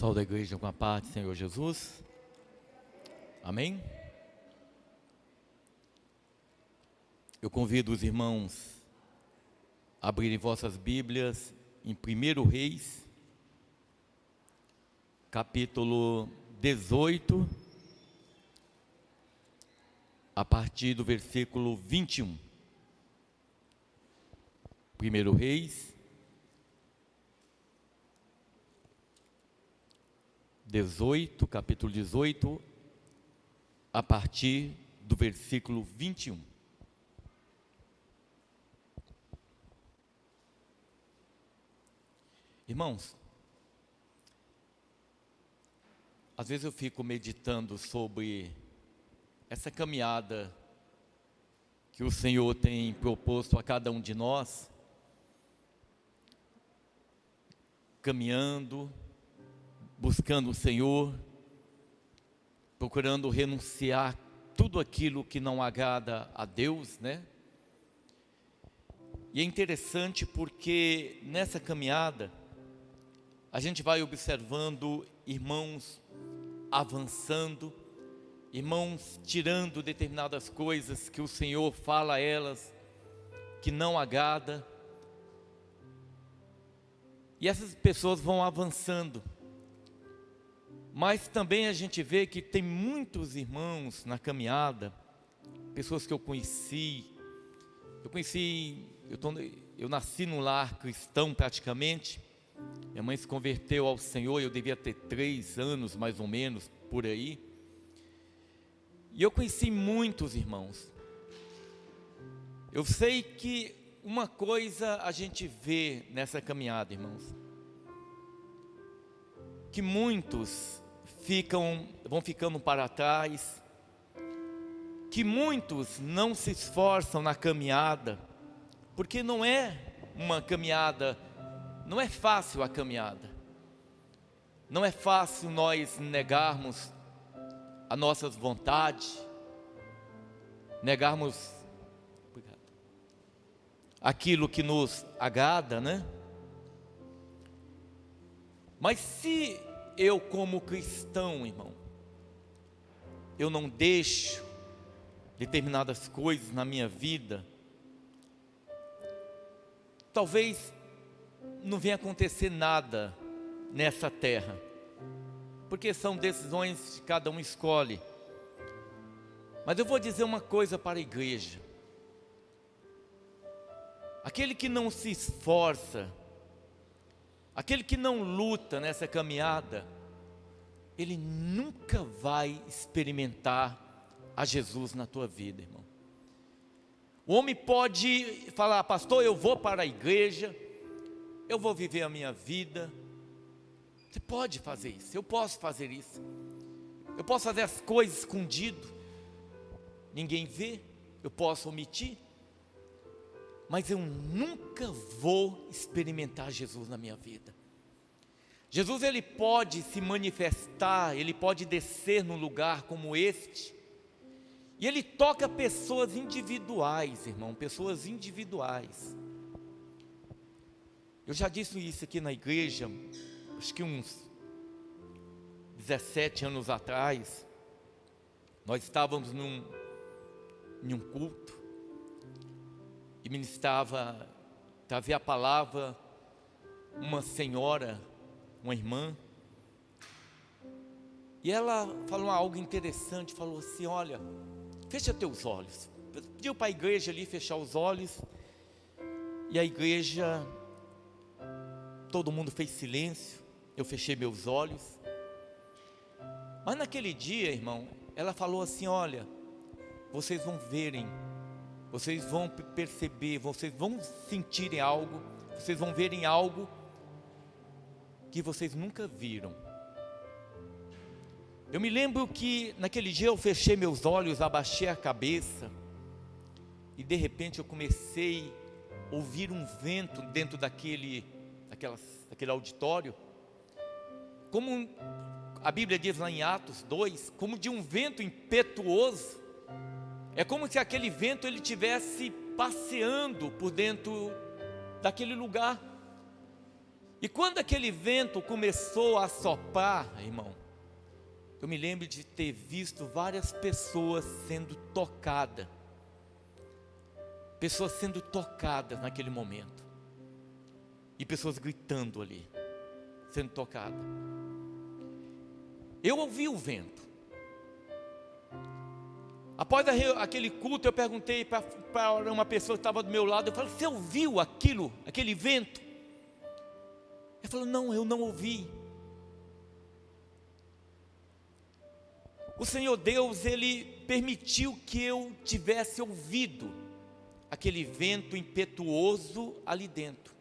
Pessoal da igreja, com a paz do Senhor Jesus. Amém? Eu convido os irmãos a abrirem vossas Bíblias em 1 Reis, capítulo 18, a partir do versículo 21. 1 Reis 18, capítulo 18, a partir do versículo 21. Irmãos, às vezes eu fico meditando sobre essa caminhada que o Senhor tem proposto a cada um de nós, caminhando, buscando o Senhor, procurando renunciar tudo aquilo que não agrada a Deus, né? E é interessante porque nessa caminhada a gente vai observando irmãos avançando, irmãos tirando determinadas coisas que o Senhor fala a elas que não agrada. E essas pessoas vão avançando. Mas também a gente vê que tem muitos irmãos na caminhada, pessoas que eu nasci num lar cristão praticamente. Minha mãe se converteu ao Senhor, eu devia ter 3 anos mais ou menos, por aí. E eu conheci muitos irmãos. Eu sei que uma coisa a gente vê nessa caminhada, irmãos, que muitos vão ficando para trás, que muitos não se esforçam na caminhada, porque não é uma caminhada, não é fácil a caminhada, não é fácil nós negarmos as nossas vontades, negarmos aquilo que nos agrada, né? Mas se eu como cristão, irmão, eu não deixo determinadas coisas na minha vida, talvez não venha acontecer nada nessa terra, porque são decisões que cada um escolhe. Mas eu vou dizer uma coisa para a igreja: aquele que não se esforça, aquele que não luta nessa caminhada, ele nunca vai experimentar a Jesus na tua vida, irmão. O homem pode falar: pastor, eu vou para a igreja, eu vou viver a minha vida. Você pode fazer isso, eu posso fazer isso. Eu posso fazer as coisas escondido, ninguém vê, eu posso omitir. Mas eu nunca vou experimentar Jesus na minha vida. Jesus, ele pode se manifestar, ele pode descer num lugar como este, e ele toca pessoas individuais, irmão, pessoas individuais. Eu já disse isso aqui na igreja, acho que uns 17 anos atrás. Nós estávamos em um culto, e ministrava, trazia a palavra uma senhora, uma irmã, e ela falou algo interessante, falou assim: olha, fecha teus olhos. Pediu para a igreja ali fechar os olhos, e a igreja, todo mundo fez silêncio, eu fechei meus olhos. Mas naquele dia, irmão, ela falou assim: olha, vocês vão verem, vocês vão perceber, vocês vão sentirem algo, vocês vão verem algo que vocês nunca viram. Eu me lembro que naquele dia eu fechei meus olhos, abaixei a cabeça, e de repente eu comecei a ouvir um vento dentro daquele auditório, como a Bíblia diz lá em Atos 2, como de um vento impetuoso. É como se aquele vento ele tivesse passeando por dentro daquele lugar. E quando aquele vento começou a soprar, irmão, eu me lembro de ter visto várias pessoas sendo tocadas. Pessoas sendo tocadas naquele momento. E pessoas gritando ali, sendo tocadas. Eu ouvi o vento. Após aquele culto, eu perguntei para uma pessoa que estava do meu lado, eu falei, você ouviu aquilo, aquele vento? Ele falou, não, eu não ouvi. O Senhor Deus, Ele permitiu que eu tivesse ouvido aquele vento impetuoso ali dentro.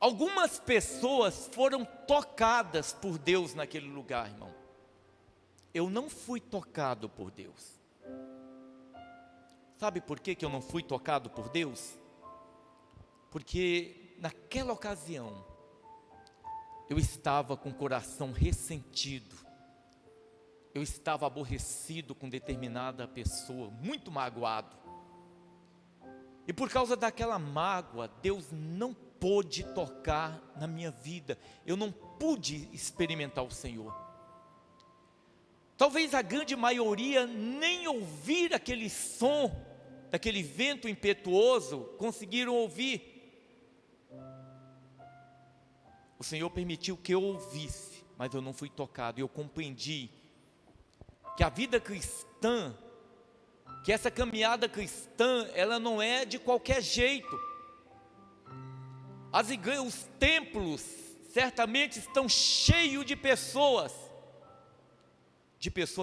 Algumas pessoas foram tocadas por Deus naquele lugar, irmão. Eu não fui tocado por Deus. Sabe por que eu não fui tocado por Deus? Porque naquela ocasião, eu estava com o coração ressentido. Eu estava aborrecido com determinada pessoa, muito magoado. E por causa daquela mágoa, Deus não pôde tocar na minha vida. Eu não pude experimentar o Senhor. Talvez a grande maioria nem ouvir aquele som, daquele vento impetuoso, conseguiram ouvir. O Senhor permitiu que eu ouvisse, mas eu não fui tocado. Eu compreendi que a vida cristã, que essa caminhada cristã, ela não é de qualquer jeito. As igrejas, os templos, certamente estão cheios de pessoas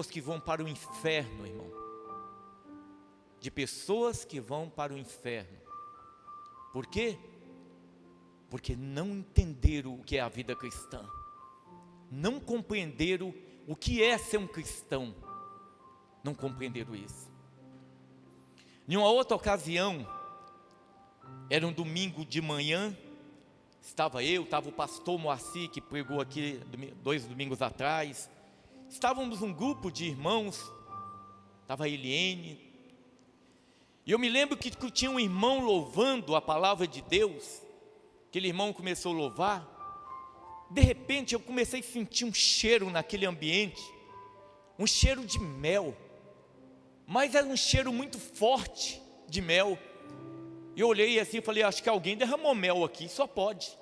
que vão para o inferno, irmão. De pessoas que vão para o inferno. Por quê? Porque não entenderam o que é a vida cristã. Não compreenderam o que é ser um cristão. Não compreenderam isso. Em uma outra ocasião, era um domingo de manhã, estava o pastor Moacir, que pregou aqui 2 domingos atrás. Estávamos um grupo de irmãos, estava a Eliene, e eu me lembro que tinha um irmão louvando a palavra de Deus. Aquele irmão começou a louvar. De repente eu comecei a sentir um cheiro naquele ambiente, um cheiro de mel, mas era um cheiro muito forte de mel. Eu olhei assim e falei, acho que alguém derramou mel aqui, só pode.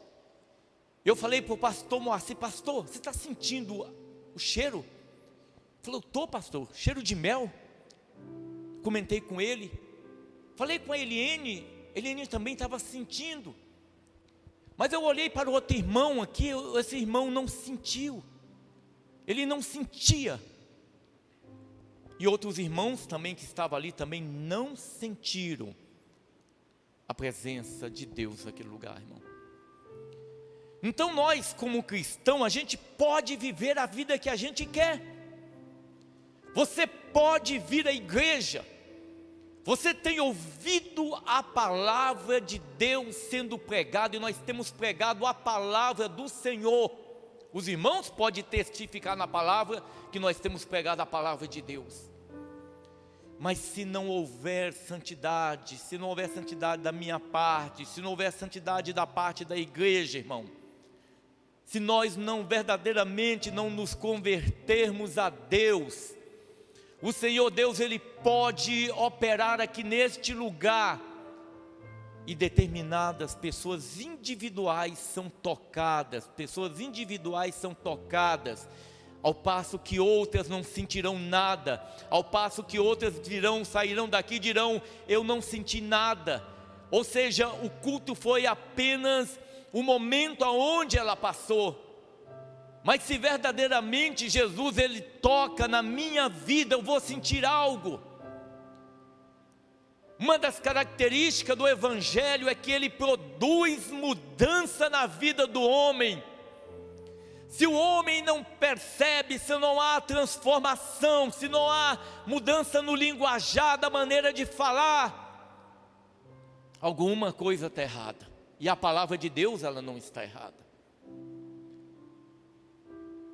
Eu falei para o pastor Moacir, pastor, você está sentindo o cheiro? Ele falou, estou, pastor, cheiro de mel. Comentei com ele, falei com a Eliene também estava sentindo. Mas eu olhei para o outro irmão aqui, esse irmão não sentiu, ele não sentia. E outros irmãos também que estavam ali também não sentiram a presença de Deus naquele lugar, irmão. Então nós como cristãos, a gente pode viver a vida que a gente quer. Você pode vir à igreja. Você tem ouvido a palavra de Deus sendo pregada, e nós temos pregado a palavra do Senhor. Os irmãos podem testificar na palavra que nós temos pregado a palavra de Deus. Mas se não houver santidade, se não houver santidade da minha parte, se não houver santidade da parte da igreja, irmão, se nós não verdadeiramente não nos convertermos a Deus, o Senhor Deus, Ele pode operar aqui neste lugar, e determinadas pessoas individuais são tocadas, ao passo que outras não sentirão nada, ao passo que outras sairão daqui e dirão, eu não senti nada. Ou seja, o culto foi apenas o momento aonde ela passou. Mas se verdadeiramente Jesus, Ele toca na minha vida, eu vou sentir algo. Uma das características do Evangelho é que ele produz mudança na vida do homem. Se o homem não percebe, se não há transformação, se não há mudança no linguajar, da maneira de falar, alguma coisa está errada. E a palavra de Deus, ela não está errada.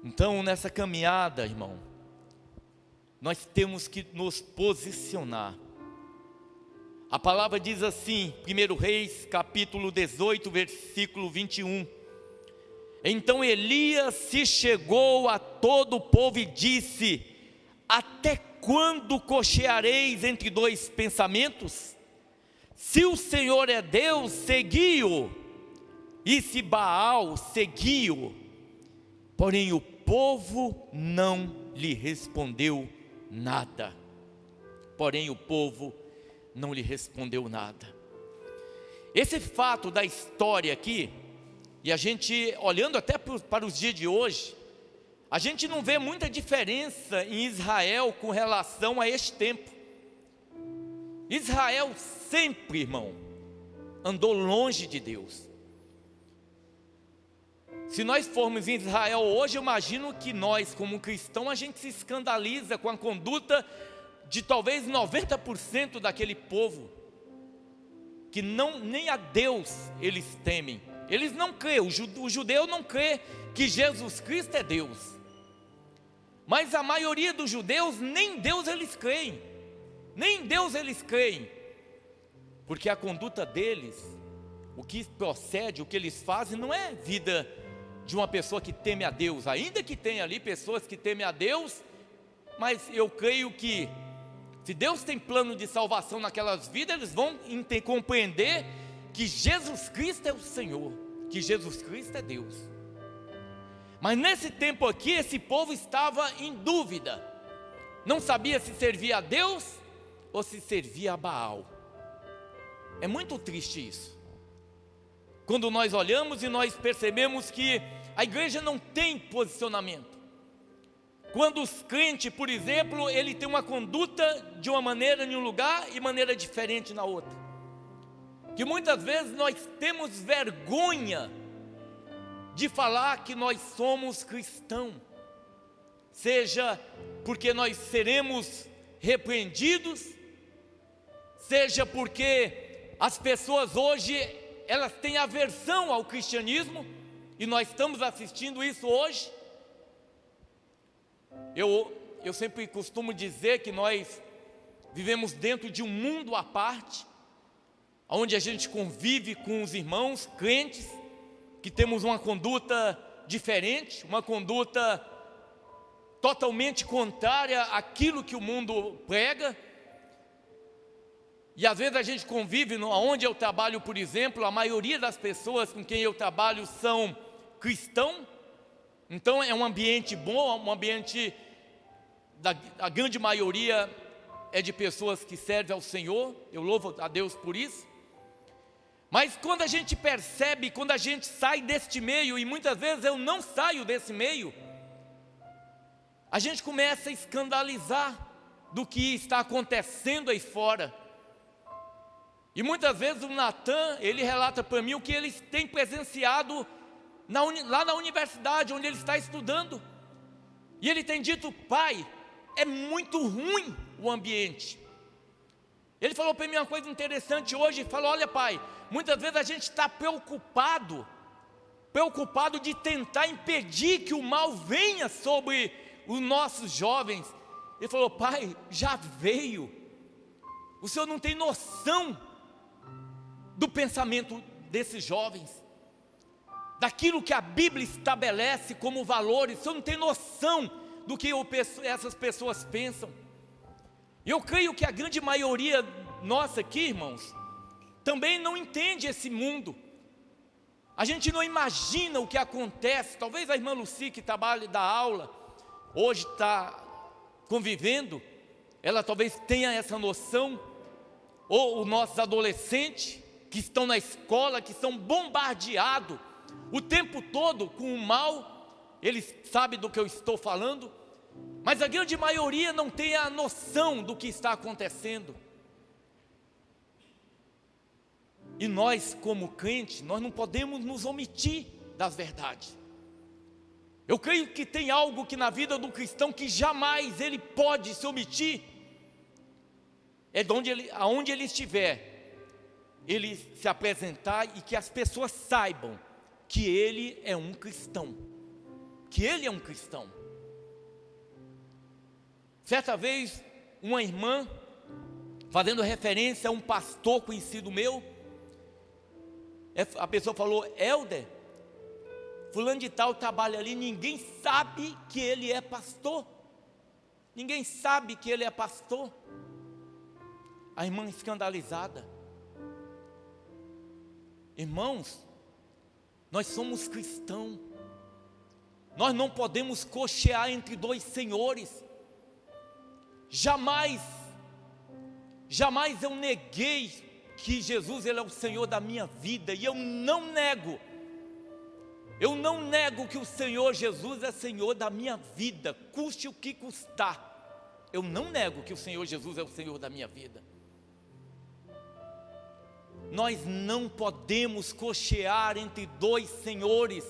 Então, nessa caminhada, irmão, nós temos que nos posicionar. A palavra diz assim, 1 Reis, capítulo 18, versículo 21. Então Elias se chegou a todo o povo e disse: até quando cocheareis entre dois pensamentos? Se o Senhor é Deus, segui-o, e se Baal, segui-o. Porém o povo não lhe respondeu nada. Porém o povo não lhe respondeu nada. Esse fato da história aqui, e a gente olhando até para os dias de hoje, a gente não vê muita diferença em Israel com relação a este tempo. Israel sempre, irmão, andou longe de Deus. Se nós formos em Israel hoje, eu imagino que nós, como cristãos, a gente se escandaliza com a conduta de talvez 90% daquele povo, que nem a Deus eles temem. Eles não creem, o judeu não crê que Jesus Cristo é Deus. Mas a maioria dos judeus, nem Deus eles creem. Nem Deus eles creem. Porque a conduta deles, o que procede, o que eles fazem, não é vida de uma pessoa que teme a Deus. Ainda que tenha ali pessoas que temem a Deus, mas eu creio que se Deus tem plano de salvação naquelas vidas, eles vão compreender que Jesus Cristo é o Senhor, que Jesus Cristo é Deus. Mas nesse tempo aqui, esse povo estava em dúvida, não sabia se servia a Deus ou se servia a Baal. É muito triste isso, quando nós olhamos e nós percebemos que a igreja não tem posicionamento. Quando os crentes, por exemplo, ele tem uma conduta de uma maneira em um lugar e maneira diferente na outra, que muitas vezes nós temos vergonha de falar que nós somos cristãos, seja porque nós seremos repreendidos, seja porque as pessoas hoje, elas têm aversão ao cristianismo, e nós estamos assistindo isso hoje. Eu sempre costumo dizer que nós vivemos dentro de um mundo à parte, onde a gente convive com os irmãos crentes, que temos uma conduta diferente, uma conduta totalmente contrária àquilo que o mundo prega. E às vezes a gente convive, onde eu trabalho, por exemplo, a maioria das pessoas com quem eu trabalho são cristãos. Então é um ambiente bom, um ambiente, a grande maioria é de pessoas que servem ao Senhor, eu louvo a Deus por isso. Mas quando a gente percebe, quando a gente sai deste meio, e muitas vezes eu não saio desse meio, a gente começa a escandalizar do que está acontecendo aí fora. E muitas vezes o Natan, ele relata para mim o que eles têm presenciado lá na universidade, onde ele está estudando. E ele tem dito: pai, é muito ruim o ambiente. Ele falou para mim uma coisa interessante hoje, falou: olha pai, muitas vezes a gente está preocupado de tentar impedir que o mal venha sobre os nossos jovens. Ele falou: pai, já veio. O senhor não tem noção do pensamento desses jovens, daquilo que a Bíblia estabelece como valores. O senhor não tem noção do que essas pessoas pensam. E eu creio que a grande maioria nossa aqui, irmãos, também não entende esse mundo. A gente não imagina o que acontece. Talvez a irmã Lucy, que trabalha da aula, hoje está convivendo, ela talvez tenha essa noção. Ou os nossos adolescentes que estão na escola, que são bombardeados o tempo todo com o mal, eles sabem do que eu estou falando, mas a grande maioria não tem a noção do que está acontecendo. E nós, como crentes, nós não podemos nos omitir das verdades. Eu creio que tem algo que na vida do cristão que jamais ele pode se omitir. É aonde ele estiver, ele se apresentar e que as pessoas saibam que ele é um cristão. Que ele é um cristão. Certa vez, uma irmã, fazendo referência a um pastor conhecido meu, a pessoa falou: Helder, fulano de tal trabalha ali, ninguém sabe que ele é pastor. Ninguém sabe que ele é pastor. A irmã escandalizada. Irmãos, nós somos cristãos. Nós não podemos cochear entre dois senhores. Jamais eu neguei que Jesus ele é o Senhor da minha vida, e eu não nego que o Senhor Jesus é Senhor da minha vida, custe o que custar. Eu não nego que o Senhor Jesus é o Senhor da minha vida. Nós não podemos cochear entre dois senhores.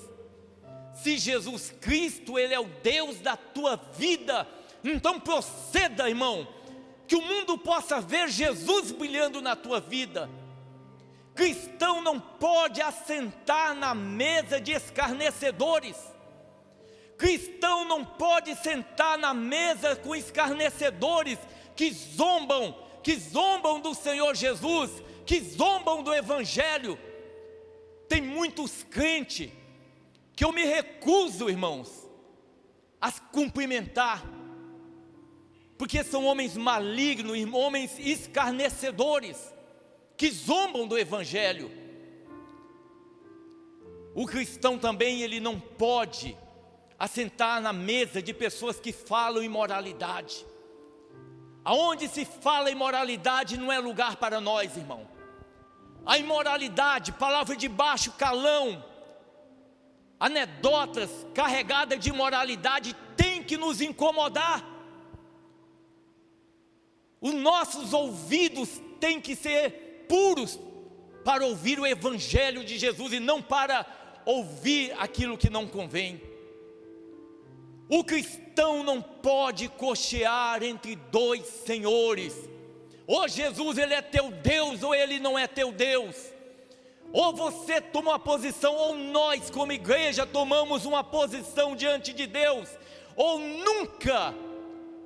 Se Jesus Cristo, Ele é o Deus da tua vida, então proceda, irmão, que o mundo possa ver Jesus brilhando na tua vida. Cristão não pode assentar na mesa de escarnecedores. Cristão não pode sentar na mesa com escarnecedores que zombam do Senhor Jesus, que zombam do Evangelho. Tem muitos crentes que eu me recuso, irmãos, a cumprimentar, porque são homens malignos, homens escarnecedores, que zombam do Evangelho. O cristão também, ele não pode assentar na mesa de pessoas que falam imoralidade. Aonde se fala imoralidade não é lugar para nós, irmão. A imoralidade, palavra de baixo calão, anedotas carregadas de imoralidade tem que nos incomodar. Os nossos ouvidos têm que ser puros para ouvir o Evangelho de Jesus e não para ouvir aquilo que não convém. O cristão não pode cochear entre dois senhores. Ou Jesus ele é teu Deus, ou ele não é teu Deus. Ou você toma uma posição, ou nós como igreja tomamos uma posição diante de Deus, ou nunca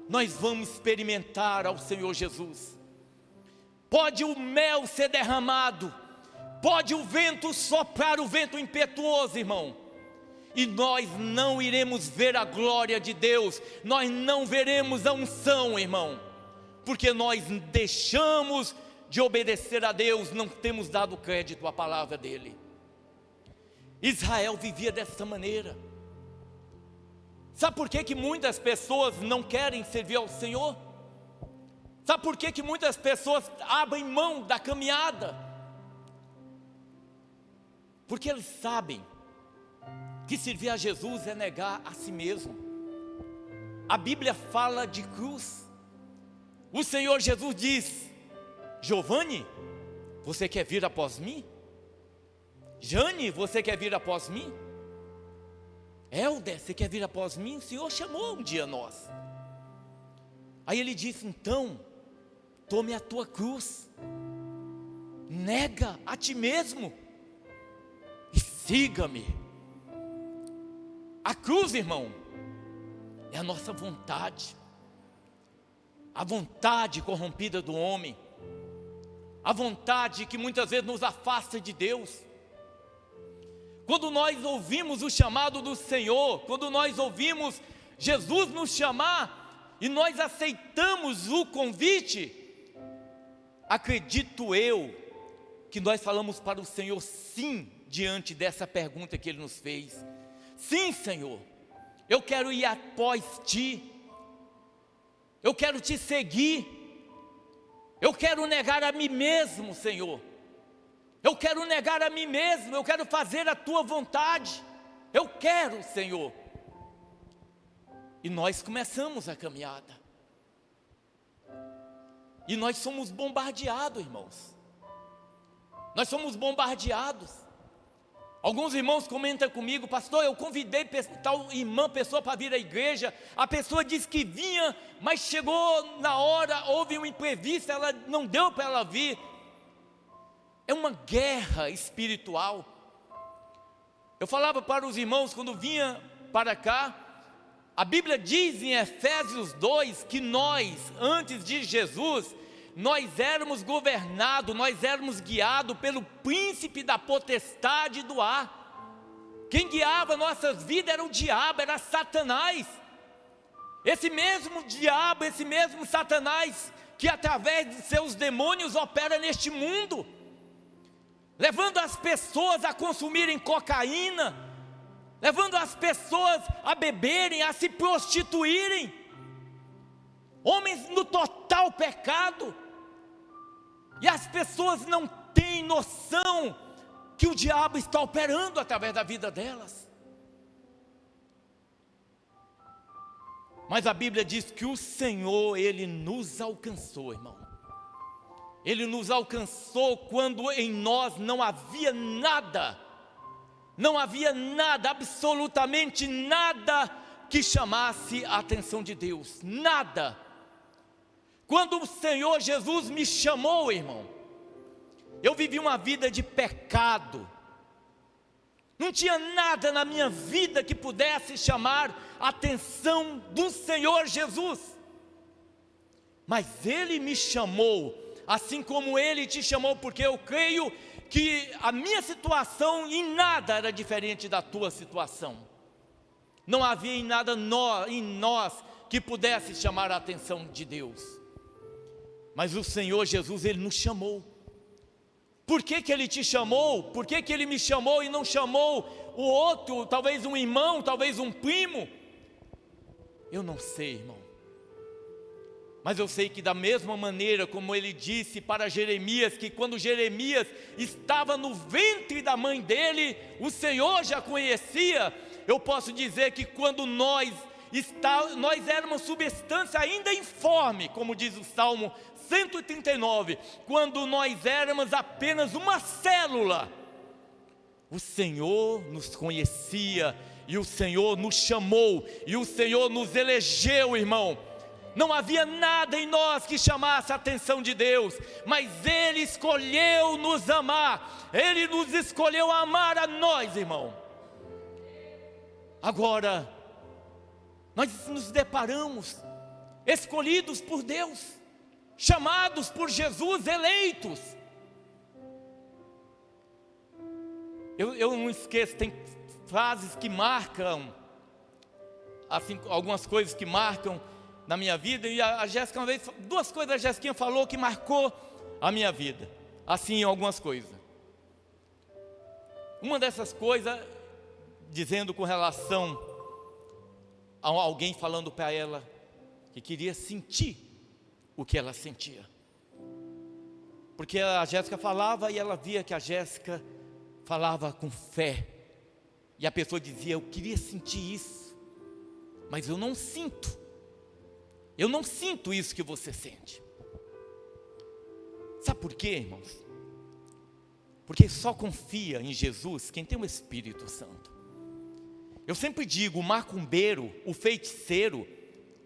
nós vamos experimentar ao Senhor Jesus. Pode o mel ser derramado, pode o vento soprar, o vento impetuoso, irmão, e nós não iremos ver a glória de Deus, nós não veremos a unção, irmão, porque nós deixamos de obedecer a Deus, não temos dado crédito à palavra dele. Israel vivia dessa maneira. Sabe por que muitas pessoas não querem servir ao Senhor? Sabe por que muitas pessoas abrem mão da caminhada? Porque eles sabem que servir a Jesus é negar a si mesmo. A Bíblia fala de cruz. O Senhor Jesus diz: Giovanni, você quer vir após mim? Jane, você quer vir após mim? Helder, você quer vir após mim? O Senhor chamou um dia nós. Aí ele disse: então, tome a tua cruz, nega a ti mesmo e siga-me. A cruz, irmão, é a nossa vontade, a vontade corrompida do homem, a vontade que muitas vezes nos afasta de Deus. Quando nós ouvimos o chamado do Senhor, quando nós ouvimos Jesus nos chamar e nós aceitamos o convite, acredito eu que nós falamos para o Senhor sim, diante dessa pergunta que Ele nos fez. Sim, Senhor, eu quero ir após Ti, eu quero Te seguir, eu quero negar a mim mesmo, Senhor. Eu quero negar a mim mesmo, eu quero fazer a Tua vontade, eu quero, Senhor. E nós começamos a caminhada, e nós somos bombardeados, irmãos, nós somos bombardeados. Alguns irmãos comentam comigo: pastor, eu convidei tal irmã, pessoa para vir à igreja, a pessoa disse que vinha, mas chegou na hora, houve um imprevisto, ela não deu para ela vir. É uma guerra espiritual. Eu falava para os irmãos quando vinha para cá, a Bíblia diz em Efésios 2 que nós, antes de Jesus, nós éramos governados, nós éramos guiados pelo príncipe da potestade do ar, Quem guiava nossas vidas era o diabo, era Satanás. Esse mesmo diabo, esse mesmo Satanás, que através de seus demônios opera neste mundo, levando as pessoas a consumirem cocaína, levando as pessoas a beberem, a se prostituírem, homens no total pecado, e as pessoas não têm noção que o diabo está operando através da vida delas. Mas a Bíblia diz que o Senhor, Ele nos alcançou, irmão. Ele nos alcançou quando em nós não havia nada, absolutamente nada que chamasse a atenção de Deus, nada. Quando o Senhor Jesus me chamou, irmão, eu vivi uma vida de pecado, não tinha nada na minha vida que pudesse chamar a atenção do Senhor Jesus, mas Ele me chamou, assim como Ele te chamou, porque eu creio que a minha situação em nada era diferente da tua situação, não havia em nada em nós que pudesse chamar a atenção de Deus, mas o Senhor Jesus, Ele nos chamou. Por que que Ele te chamou? Por que que Ele me chamou e não chamou o outro, talvez um irmão, talvez um primo? Eu não sei, irmão, mas eu sei que da mesma maneira como Ele disse para Jeremias, que quando Jeremias estava no ventre da mãe dele, o Senhor já conhecia. Eu posso dizer que quando nós éramos substância ainda informe, como diz o Salmo 139, quando nós éramos apenas uma célula, o Senhor nos conhecia, e o Senhor nos chamou, e o Senhor nos elegeu, irmão. Não havia nada em nós que chamasse a atenção de Deus, mas Ele escolheu nos amar, Ele nos escolheu amar a nós, irmão. Agora, nós nos deparamos, escolhidos por Deus, chamados por Jesus, eleitos. Eu não esqueço, tem frases que marcam, assim, algumas coisas que marcam na minha vida, e a Jéssica uma vez, duas coisas a Jéssica falou que marcou a minha vida, assim, algumas coisas. Uma dessas coisas, dizendo com relação a alguém falando para ela que queria sentir o que ela sentia, porque a Jéssica falava e ela via que a Jéssica falava com fé, e a pessoa dizia: eu queria sentir isso, mas eu não sinto isso que você sente. Sabe por quê, irmãos? Porque só confia em Jesus quem tem o Espírito Santo. Eu sempre digo, o macumbeiro, o feiticeiro,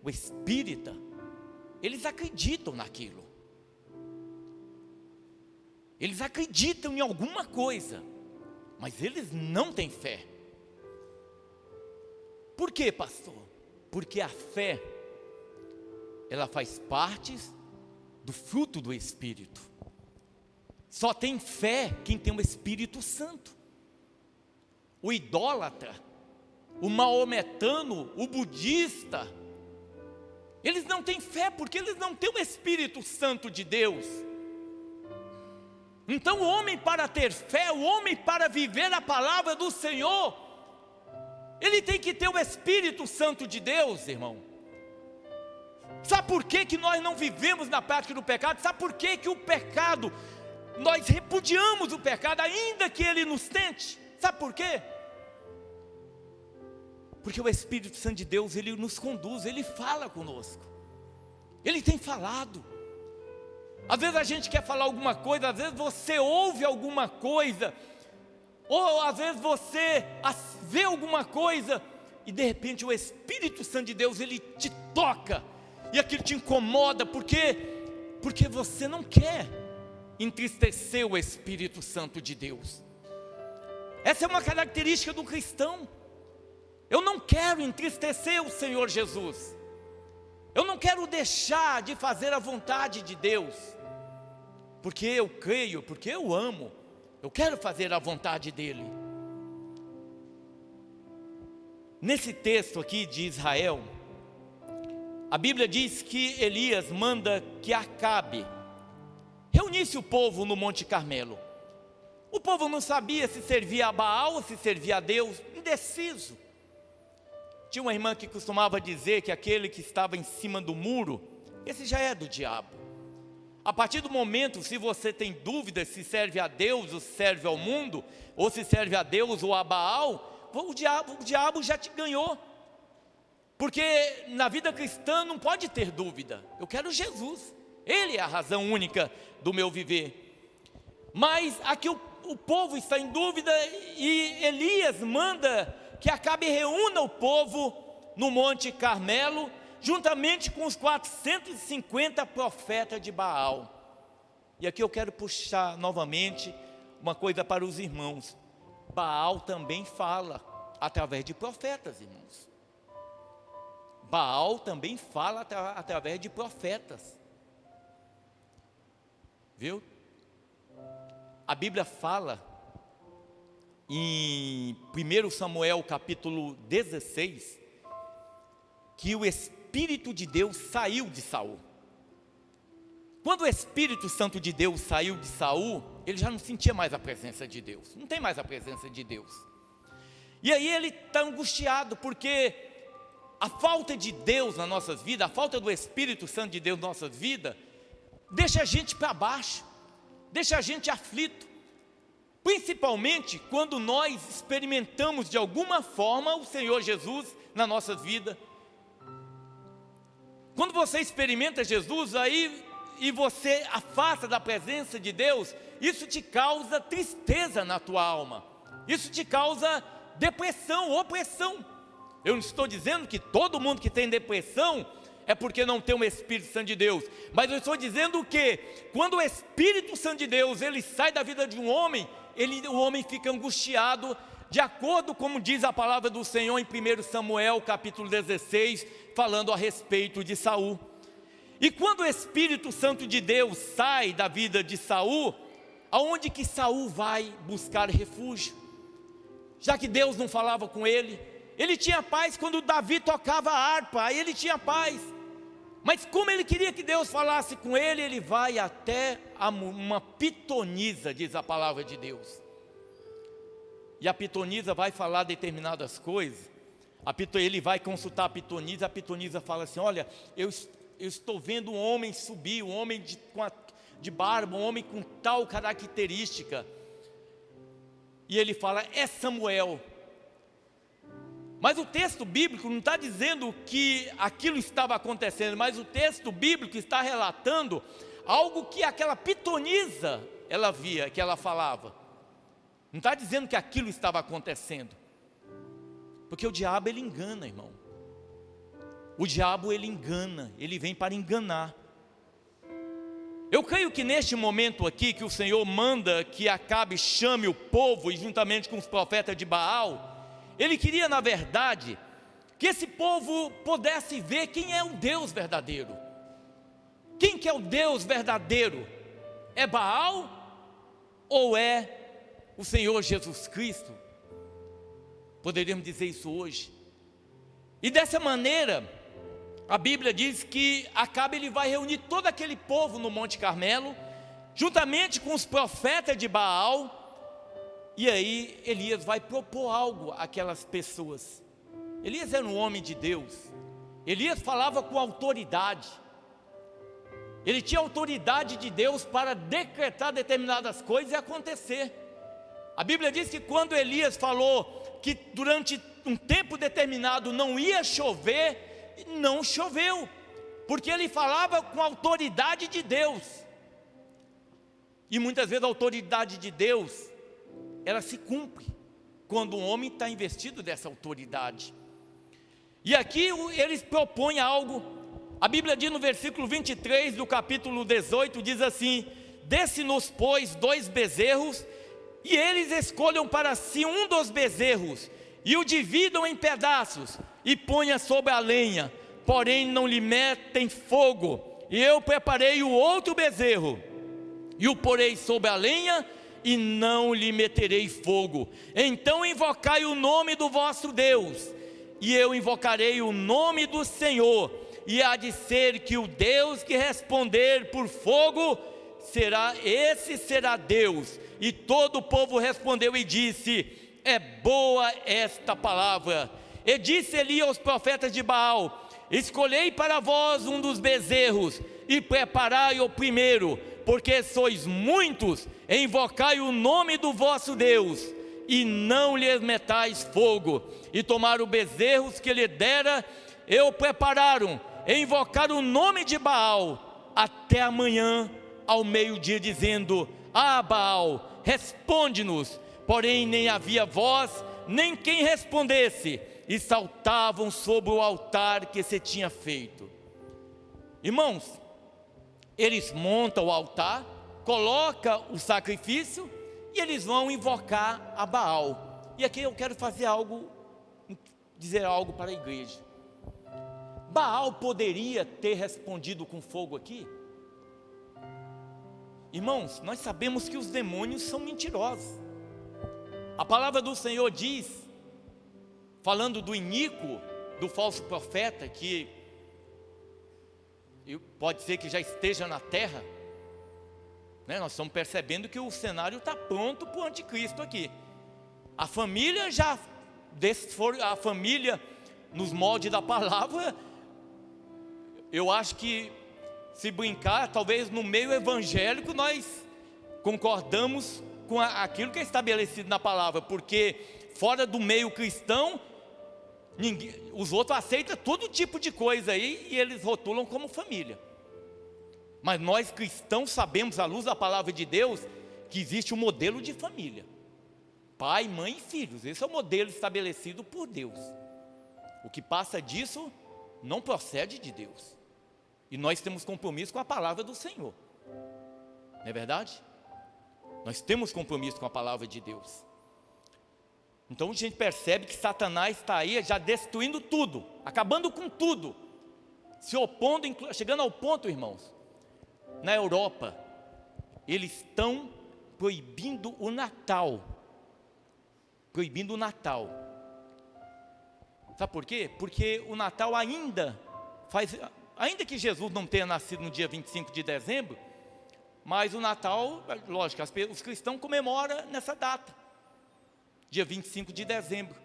o espírita, eles acreditam naquilo, eles acreditam em alguma coisa, mas eles não têm fé. Por quê, pastor? Porque a fé, ela faz parte do fruto do Espírito. Só tem fé quem tem o Espírito Santo. O idólatra, o maometano, o budista, eles não têm fé porque eles não têm o Espírito Santo de Deus. Então o homem, para ter fé, o homem, para viver a palavra do Senhor, ele tem que ter o Espírito Santo de Deus, irmão. Sabe por que que nós não vivemos na prática do pecado? Sabe por que que o pecado, nós repudiamos o pecado, ainda que ele nos tente? Sabe por quê? Porque o Espírito Santo de Deus, ele nos conduz, ele fala conosco, ele tem falado. Às vezes a gente quer falar alguma coisa, às vezes você ouve alguma coisa, ou às vezes você vê alguma coisa, e de repente o Espírito Santo de Deus, ele te toca, e aquilo te incomoda, porque você não quer entristecer o Espírito Santo de Deus. Essa é uma característica do cristão. Eu não quero entristecer o Senhor Jesus, eu não quero deixar de fazer a vontade de Deus, porque eu creio, porque eu amo, eu quero fazer a vontade dEle. Nesse texto aqui de Israel, a Bíblia diz que Elias manda que Acabe reunisse o povo no Monte Carmelo. O povo não sabia se servia a Baal ou se servia a Deus, indeciso. Tinha uma irmã que costumava dizer que aquele que estava em cima do muro, esse já é do diabo. A partir do momento, se você tem dúvidas se serve a Deus ou se serve ao mundo, ou se serve a Deus ou a Baal, o diabo já te ganhou. Porque na vida cristã não pode ter dúvida. Eu quero Jesus, Ele é a razão única do meu viver. Mas aqui o povo está em dúvida e Elias manda que Acabe reúna o povo no Monte Carmelo, juntamente com os 450 profetas de Baal. E aqui eu quero puxar novamente uma coisa para os irmãos. Baal também fala através de profetas, irmãos. Baal também fala através de profetas. Viu? A Bíblia fala em 1 Samuel capítulo 16, que o Espírito de Deus saiu de Saul. Quando o Espírito Santo de Deus saiu de Saul, ele já não sentia mais a presença de Deus, não tem mais a presença de Deus. E aí ele está angustiado, porque a falta de Deus nas nossas vidas, a falta do Espírito Santo de Deus nas nossas vidas, deixa a gente para baixo, deixa a gente aflito. Principalmente quando nós experimentamos de alguma forma o Senhor Jesus na nossa vida. Quando você experimenta Jesus aí e você afasta da presença de Deus, isso te causa tristeza na tua alma, isso te causa depressão, opressão. Eu não estou dizendo que todo mundo que tem depressão é porque não tem o Espírito Santo de Deus, mas eu estou dizendo que quando o Espírito Santo de Deus ele sai da vida de um homem, o homem fica angustiado, de acordo como diz a palavra do Senhor em 1 Samuel capítulo 16, falando a respeito de Saul. E quando o Espírito Santo de Deus sai da vida de Saul, aonde que Saul vai buscar refúgio? Já que Deus não falava com ele, ele tinha paz quando Davi tocava a harpa, aí ele tinha paz. Mas como ele queria que Deus falasse com ele, ele vai até uma pitonisa, diz a palavra de Deus. E a pitonisa vai falar determinadas coisas. Ele vai consultar a pitonisa fala assim: olha, eu estou vendo um homem subir, um homem de barba, um homem com tal característica. E ele fala: é Samuel. Mas o texto bíblico não está dizendo que aquilo estava acontecendo, mas o texto bíblico está relatando algo que aquela pitonisa, ela via, que ela falava. Não está dizendo que aquilo estava acontecendo. Porque o diabo ele engana, irmão. O diabo ele engana, ele vem para enganar. Eu creio que neste momento aqui que o Senhor manda que Acabe chame o povo e juntamente com os profetas de Baal, ele queria, na verdade, que esse povo pudesse ver quem é o Deus verdadeiro. Quem que é o Deus verdadeiro? É Baal ou é o Senhor Jesus Cristo? Poderíamos dizer isso hoje. E dessa maneira, a Bíblia diz que Acabe ele vai reunir todo aquele povo no Monte Carmelo, juntamente com os profetas de Baal. E aí Elias vai propor algo àquelas pessoas. Elias era um homem de Deus. Elias falava com autoridade. Ele tinha autoridade de Deus para decretar determinadas coisas e acontecer. A Bíblia diz que quando Elias falou que durante um tempo determinado não ia chover, não choveu, porque ele falava com a autoridade de Deus. E muitas vezes a autoridade de Deus, ela se cumpre quando um homem está investido dessa autoridade. E aqui eles propõem algo. A Bíblia diz no versículo 23 do capítulo 18, diz assim: desse-nos, pois, 2 bezerros, e eles escolham para si um dos bezerros, e o dividam em pedaços, e ponha sobre a lenha, porém não lhe metem fogo. E eu preparei o outro bezerro, e o porei sobre a lenha, e não lhe meterei fogo. Então invocai o nome do vosso Deus, e eu invocarei o nome do Senhor, e há de ser que o Deus que responder por fogo, será Deus. E todo o povo respondeu e disse: é boa esta palavra. E disse Eli aos profetas de Baal: escolhei para vós um dos bezerros, e preparai o primeiro, porque sois muitos, e invocai o nome do vosso Deus, e não lhes metais fogo. E tomaram bezerros que lhe dera, e o prepararam, e invocaram o nome de Baal, até amanhã, ao meio-dia, dizendo: ah, Baal, responde-nos. Porém nem havia voz, nem quem respondesse, e saltavam sobre o altar que se tinha feito. Irmãos, eles montam o altar, colocam o sacrifício, e eles vão invocar a Baal. E aqui eu quero dizer algo para a igreja. Baal poderia ter respondido com fogo aqui? Irmãos, nós sabemos que os demônios são mentirosos. A palavra do Senhor diz, falando do iníquo, do falso profeta, que pode ser que já esteja na terra, né? Nós estamos percebendo que o cenário está pronto para o anticristo aqui. A família a família nos moldes da palavra, eu acho que, se brincar, talvez no meio evangélico nós concordamos com aquilo que é estabelecido na palavra, porque fora do meio cristão, os outros aceitam todo tipo de coisa aí, e eles rotulam como família. Mas nós cristãos sabemos, à luz da palavra de Deus, que existe um modelo de família: pai, mãe e filhos. Esse é o modelo estabelecido por Deus. O que passa disso não procede de Deus. E nós temos compromisso com a palavra do Senhor, não é verdade? Nós temos compromisso com a palavra de Deus. Então a gente percebe que Satanás está aí já destruindo tudo, acabando com tudo, se opondo, chegando ao ponto, irmãos, na Europa, eles estão proibindo o Natal. Proibindo o Natal. Sabe por quê? Porque o Natal ainda que Jesus não tenha nascido no dia 25 de dezembro, mas o Natal, lógico, os cristãos comemoram nessa data, dia 25 de dezembro.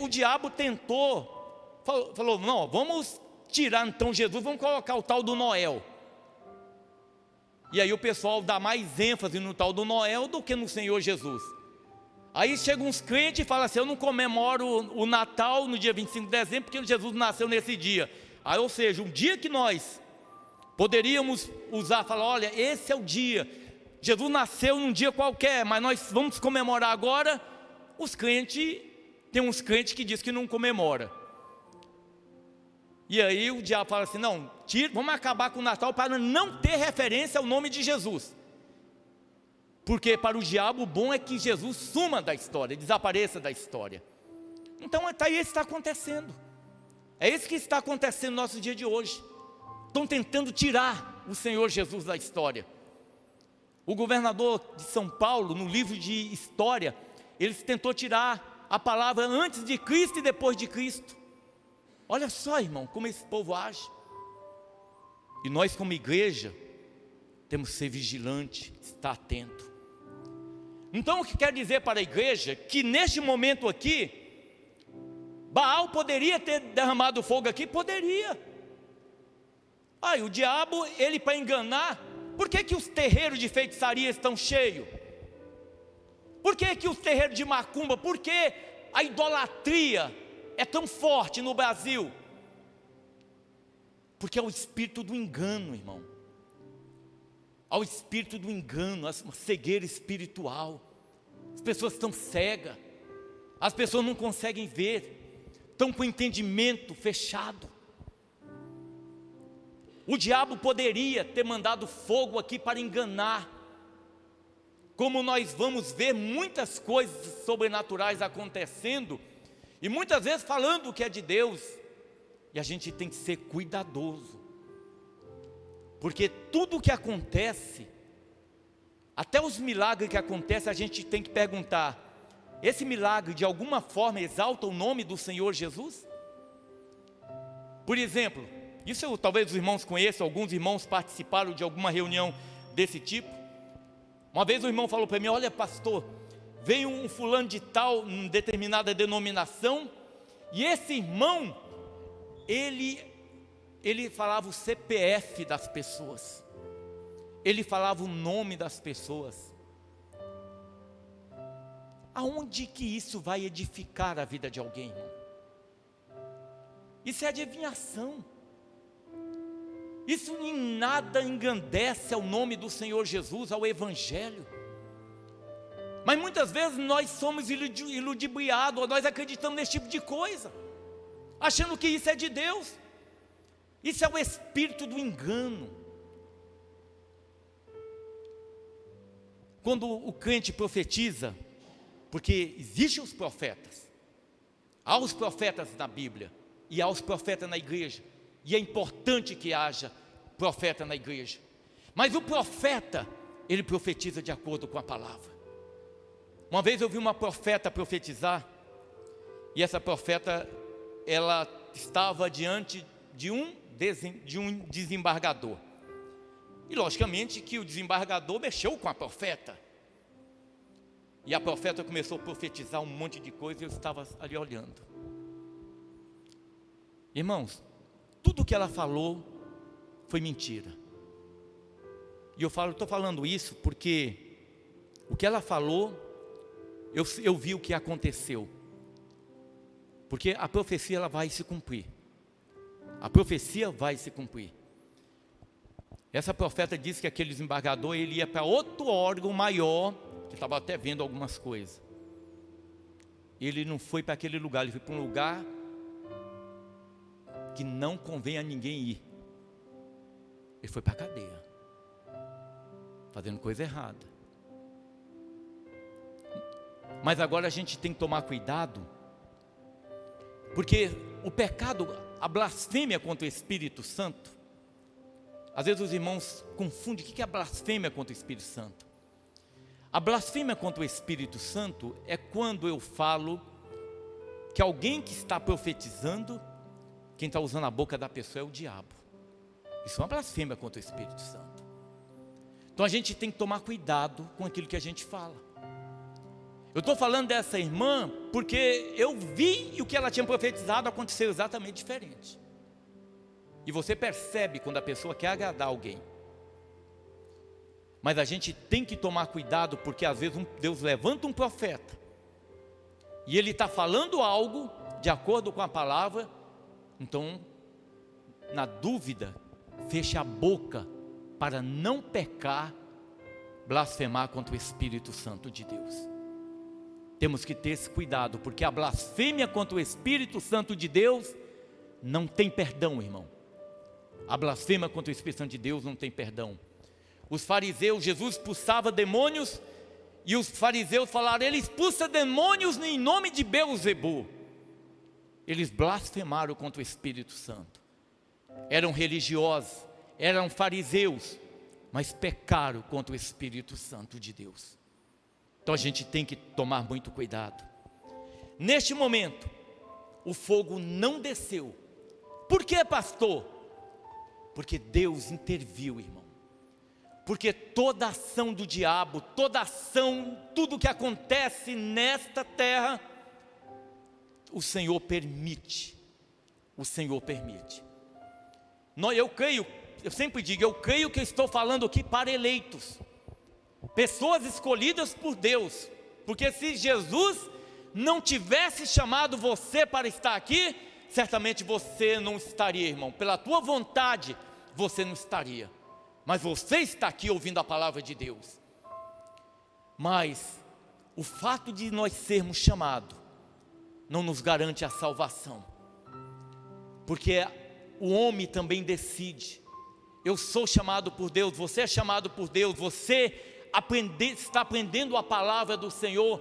O diabo tentou, falou: não, vamos tirar então Jesus, vamos colocar o tal do Noel. E aí o pessoal dá mais ênfase no tal do Noel do que no Senhor Jesus. Aí chegam uns crentes e falam assim: eu não comemoro o Natal no dia 25 de dezembro, porque Jesus nasceu nesse dia. Aí, ou seja, um dia que nós poderíamos usar, falar: olha, esse é o dia, Jesus nasceu num dia qualquer, mas nós vamos comemorar agora. Tem uns crentes que dizem que não comemora. E aí o diabo fala assim: não, vamos acabar com o Natal para não ter referência ao nome de Jesus. Porque para o diabo o bom é que Jesus suma da história, desapareça da história. Então isso está acontecendo. É isso que está acontecendo no nosso dia de hoje. Estão tentando tirar o Senhor Jesus da história. O governador de São Paulo, no livro de história, ele tentou tirar a palavra antes de Cristo e depois de Cristo. Olha só, irmão, como esse povo age. E nós, como igreja, temos que ser vigilante, estar atento. Então, o que quer dizer para a igreja? Que neste momento aqui, Baal poderia ter derramado fogo aqui? Poderia. O diabo, ele para enganar, por que os terreiros de feitiçaria estão cheios? Por que os terreiros de macumba, por que a idolatria é tão forte no Brasil? Porque é o espírito do engano, irmão. Ao espírito do engano, uma cegueira espiritual. As pessoas estão cegas, as pessoas não conseguem ver, estão com o entendimento fechado. O diabo poderia ter mandado fogo aqui para enganar, como nós vamos ver muitas coisas sobrenaturais acontecendo, e muitas vezes falando que é de Deus, e a gente tem que ser cuidadoso, porque tudo o que acontece, até os milagres que acontecem, a gente tem que perguntar: esse milagre de alguma forma exalta o nome do Senhor Jesus? Por exemplo, isso talvez os irmãos conheçam, alguns irmãos participaram de alguma reunião desse tipo. Uma vez o irmão falou para mim: olha pastor, veio um fulano de tal, em determinada denominação, e esse irmão, ele falava o CPF das pessoas, ele falava o nome das pessoas. Aonde que isso vai edificar a vida de alguém, irmão? Isso é adivinhação. Isso em nada engrandece ao nome do Senhor Jesus, ao Evangelho. Mas muitas vezes nós somos iludibriados, ou nós acreditamos nesse tipo de coisa, achando que isso é de Deus. Isso é o espírito do engano. Quando o crente profetiza, porque existem os profetas, há os profetas na Bíblia, e há os profetas na igreja, e é importante que haja profeta na igreja, mas o profeta, ele profetiza de acordo com a palavra. Uma vez eu vi uma profeta profetizar, e essa profeta, ela estava diante de um desembargador, e logicamente que o desembargador mexeu com a profeta, e a profeta começou a profetizar um monte de coisa, e eu estava ali olhando. Irmãos, tudo que ela falou foi mentira. E eu estou falando isso porque o que ela falou, eu vi o que aconteceu. Porque a profecia, ela vai se cumprir. A profecia vai se cumprir. Essa profeta disse que aquele desembargador, ele ia para outro órgão maior, que estava até vendo algumas coisas. Ele não foi para aquele lugar, ele foi para um lugar que não convém a ninguém ir. Ele foi para a cadeia, fazendo coisa errada. Mas agora a gente tem que tomar cuidado, porque o pecado, a blasfêmia contra o Espírito Santo, às vezes os irmãos confundem o que é a blasfêmia contra o Espírito Santo. A blasfêmia contra o Espírito Santo é quando eu falo que alguém que está profetizando, quem está usando a boca da pessoa é o diabo. Isso é uma blasfêmia contra o Espírito Santo. Então a gente tem que tomar cuidado com aquilo que a gente fala. Eu estou falando dessa irmã porque eu vi e o que ela tinha profetizado aconteceu exatamente diferente. E você percebe quando a pessoa quer agradar alguém. Mas a gente tem que tomar cuidado, porque às vezes Deus levanta um profeta e ele está falando algo de acordo com a palavra. Então, na dúvida, feche a boca para não pecar, blasfemar contra o Espírito Santo de Deus. Temos que ter esse cuidado, porque a blasfêmia contra o Espírito Santo de Deus não tem perdão, irmão. A blasfêmia contra o Espírito Santo de Deus não tem perdão. Os fariseus, Jesus expulsava demônios, e os fariseus falaram: ele expulsa demônios em nome de Beelzebul. Eles blasfemaram contra o Espírito Santo. Eram religiosos, eram fariseus, mas pecaram contra o Espírito Santo de Deus. Então a gente tem que tomar muito cuidado. Neste momento, o fogo não desceu. Por que, pastor? Porque Deus interviu, irmão. Porque toda ação do diabo, toda ação, tudo que acontece nesta terra, o Senhor permite. O Senhor permite. Eu creio, eu sempre digo, eu creio que eu estou falando aqui para eleitos, pessoas escolhidas por Deus. Porque se Jesus não tivesse chamado você para estar aqui, certamente você não estaria, irmão. Pela tua vontade, você não estaria. Mas você está aqui ouvindo a palavra de Deus. Mas o fato de nós sermos chamados não nos garante a salvação, porque o homem também decide. Eu sou chamado por Deus, você é chamado por Deus, você está aprendendo a palavra do Senhor.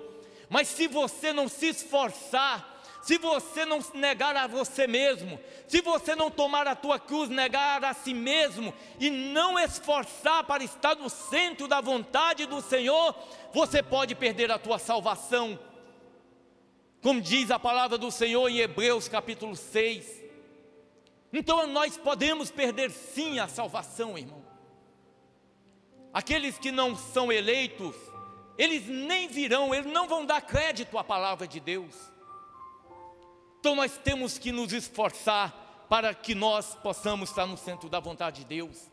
Mas se você não se esforçar, se você não negar a você mesmo, se você não tomar a tua cruz, negar a si mesmo, e não esforçar para estar no centro da vontade do Senhor, você pode perder a tua salvação. como diz a palavra do Senhor em Hebreus capítulo 6. Então nós podemos perder sim a salvação, irmão. Aqueles que não são eleitos, eles nem virão, eles não vão dar crédito à palavra de Deus. Então nós temos que nos esforçar para que nós possamos estar no centro da vontade de Deus.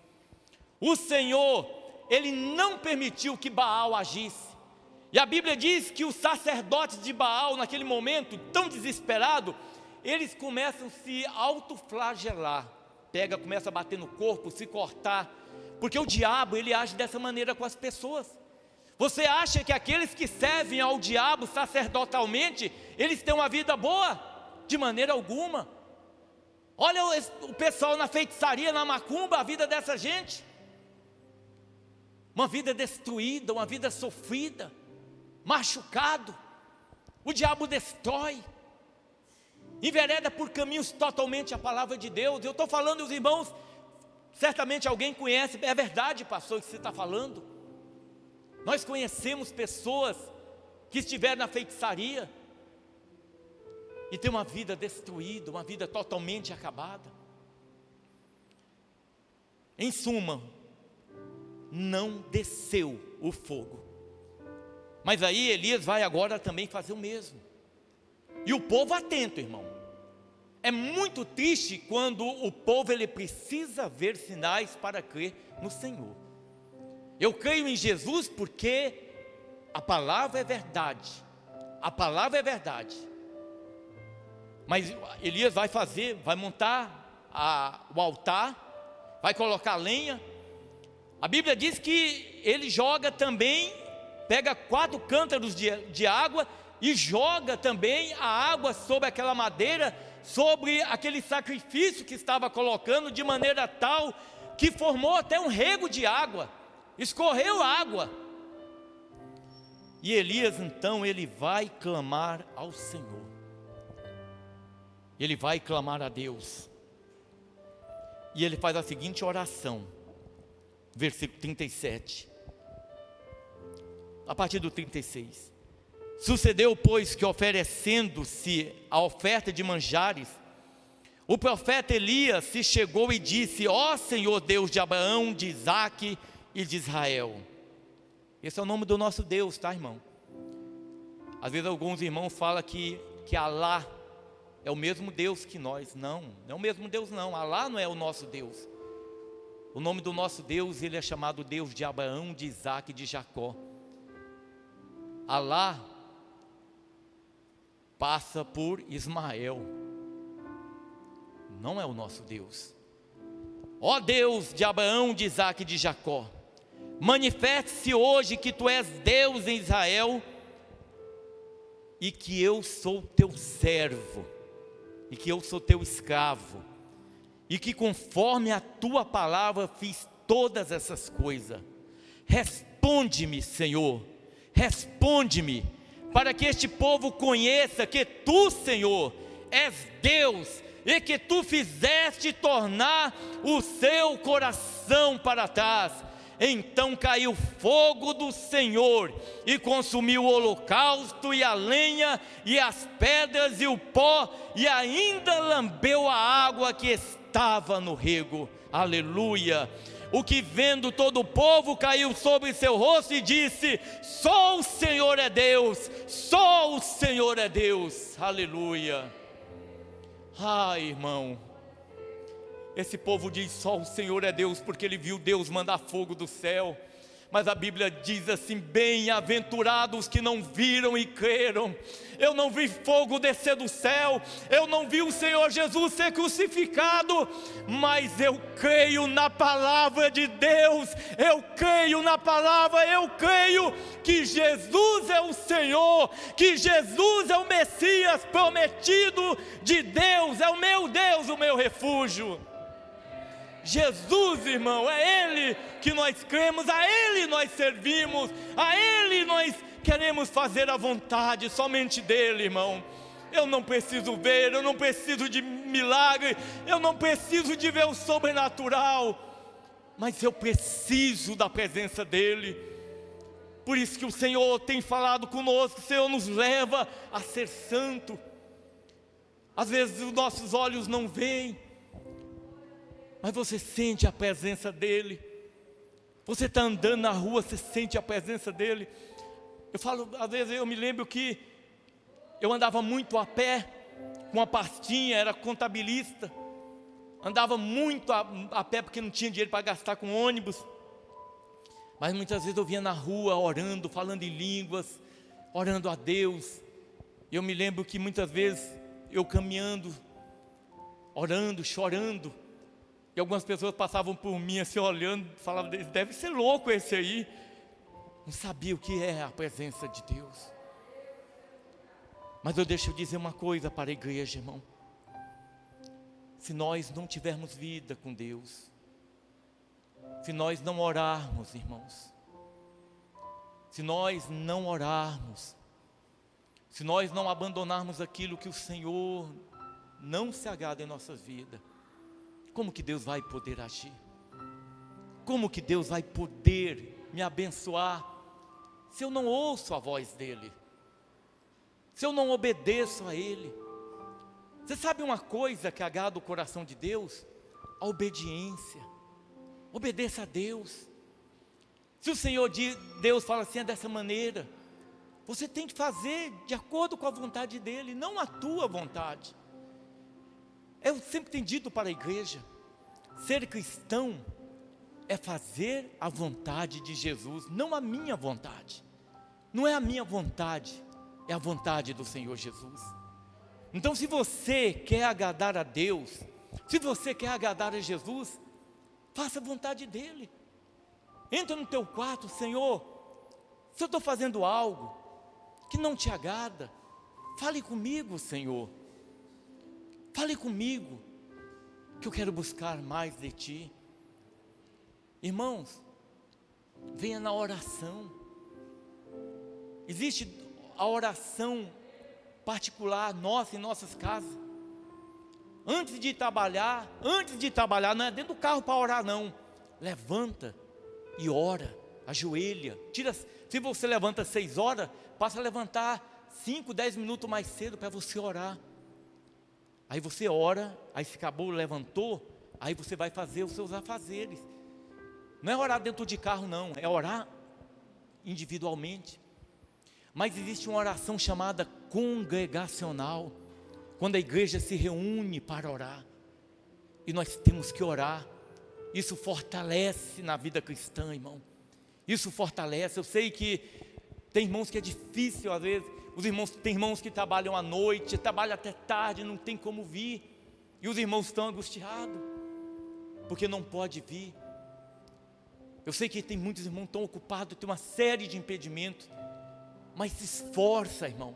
O Senhor, Ele não permitiu que Baal agisse. E a Bíblia diz que os sacerdotes de Baal, naquele momento tão desesperado, eles começam a se autoflagelar. Começa a bater no corpo, se cortar. Porque o diabo, ele age dessa maneira com as pessoas. Você acha que aqueles que servem ao diabo sacerdotalmente, eles têm uma vida boa? De maneira alguma. Olha o pessoal na feitiçaria, na macumba, a vida dessa gente. Uma vida destruída, uma vida sofrida, machucado. O diabo destrói, envereda por caminhos totalmente a palavra de Deus. Eu estou falando, os irmãos, certamente alguém conhece, é verdade, pastor, o que você está falando. Nós conhecemos pessoas que estiveram na feitiçaria e tem uma vida destruída, uma vida totalmente acabada. Em suma, não desceu o fogo. Mas aí Elias vai agora também fazer o mesmo. E o povo atento, irmão. É muito triste quando o povo ele precisa ver sinais para crer no Senhor. Eu creio em Jesus porque a palavra é verdade. A palavra é verdade. Mas Elias vai montar o altar, vai colocar lenha. A Bíblia diz que ele joga também, pega 4 cântaros de água e joga também a água sobre aquela madeira, sobre aquele sacrifício que estava colocando, de maneira tal que formou até um rego de água, escorreu água. E Elias então, ele vai clamar ao Senhor, ele vai clamar a Deus, e ele faz a seguinte oração, versículo 37, a partir do 36. Sucedeu, pois, que oferecendo-se a oferta de manjares, o profeta Elias se chegou e disse: ó Senhor Deus de Abraão, de Isaque e de Israel. Esse é o nome do nosso Deus, tá, irmão? Às vezes alguns irmãos falam que Alá é o mesmo Deus que nós. Não é o mesmo Deus não, Alá não é o nosso Deus. O nome do nosso Deus, ele é chamado Deus de Abraão, de Isaque e de Jacó. Alá passa por Ismael, não é o nosso Deus. Ó Deus de Abraão, de Isaque e de Jacó, manifeste-se hoje que tu és Deus em Israel, e que eu sou teu servo, e que eu sou teu escravo, e que conforme a tua palavra fiz todas essas coisas. Responde-me, Senhor, responde-me, para que este povo conheça que tu, Senhor, és Deus, e que tu fizeste tornar o seu coração para trás. Então caiu fogo do Senhor, e consumiu o holocausto, e a lenha, e as pedras, e o pó, e ainda lambeu a água que estava no rego. Aleluia! O que vendo todo o povo caiu sobre seu rosto e disse: só o Senhor é Deus, só o Senhor é Deus. Aleluia. Irmão, esse povo diz só o Senhor é Deus porque ele viu Deus mandar fogo do céu. Mas a Bíblia diz assim: bem-aventurados que não viram e creram. Eu não vi fogo descer do céu, eu não vi o Senhor Jesus ser crucificado, mas eu creio na palavra de Deus, eu creio na palavra, eu creio que Jesus é o Senhor, que Jesus é o Messias prometido de Deus, é o meu refúgio. Jesus, irmão, é Ele que nós cremos, a Ele nós servimos, a Ele nós queremos fazer a vontade somente dEle, irmão. Eu não preciso ver, eu não preciso de milagre, eu não preciso de ver o sobrenatural, mas eu preciso da presença dEle. Por isso que o Senhor tem falado conosco, o Senhor nos leva a ser santo. Às vezes os nossos olhos não veem, mas você sente a presença dEle. Você está andando na rua, você sente a presença dEle. Eu falo, às vezes eu me lembro que eu andava muito a pé, com uma pastinha, era contabilista. Andava muito a pé porque não tinha dinheiro para gastar com ônibus. Mas muitas vezes eu vinha na rua orando, falando em línguas, orando a Deus. Eu me lembro que muitas vezes eu caminhando, orando, chorando, e algumas pessoas passavam por mim assim olhando, falavam, deve ser louco esse aí. Não sabia o que é a presença de Deus. Mas deixa eu dizer uma coisa para a igreja, irmão. Se nós não tivermos vida com Deus, se nós não orarmos, irmãos, se nós não orarmos, se nós não abandonarmos aquilo que o Senhor não se agrada em nossas vidas, como que Deus vai poder agir? Como que Deus vai poder me abençoar se eu não ouço a voz dEle? Se eu não obedeço a Ele? Você sabe uma coisa que agrada o coração de Deus? A obediência. Obedeça a Deus. Se o Senhor Deus fala assim, é dessa maneira, você tem que fazer de acordo com a vontade dEle, não a tua vontade. Eu sempre tenho dito para a igreja, ser cristão é fazer a vontade de Jesus, não a minha vontade. Não é a minha vontade, é a vontade do Senhor Jesus. Então, se você quer agradar a Deus, se você quer agradar a Jesus, faça a vontade dEle. Entra no teu quarto, Senhor, se eu estou fazendo algo que não te agrada, fale comigo, Senhor. Fale comigo, que eu quero buscar mais de Ti. Irmãos, venha na oração. Existe a oração particular nossa em nossas casas. Antes de trabalhar, não é dentro do carro para orar não. Levanta e ora, ajoelha. Se você levanta 6 horas, passa a levantar 5, 10 minutos mais cedo para você orar. Aí você ora, aí se acabou, levantou, aí você vai fazer os seus afazeres. Não é orar dentro de carro não, é orar individualmente. Mas existe uma oração chamada congregacional, quando a igreja se reúne para orar, e nós temos que orar. Isso fortalece na vida cristã, irmão. Isso fortalece. Eu sei que tem irmãos que é difícil às vezes. Tem irmãos que trabalham à noite, trabalham até tarde, não tem como vir. E os irmãos estão angustiados, porque não pode vir. Eu sei que tem muitos irmãos tão ocupados, tem uma série de impedimentos. Mas se esforça, irmão.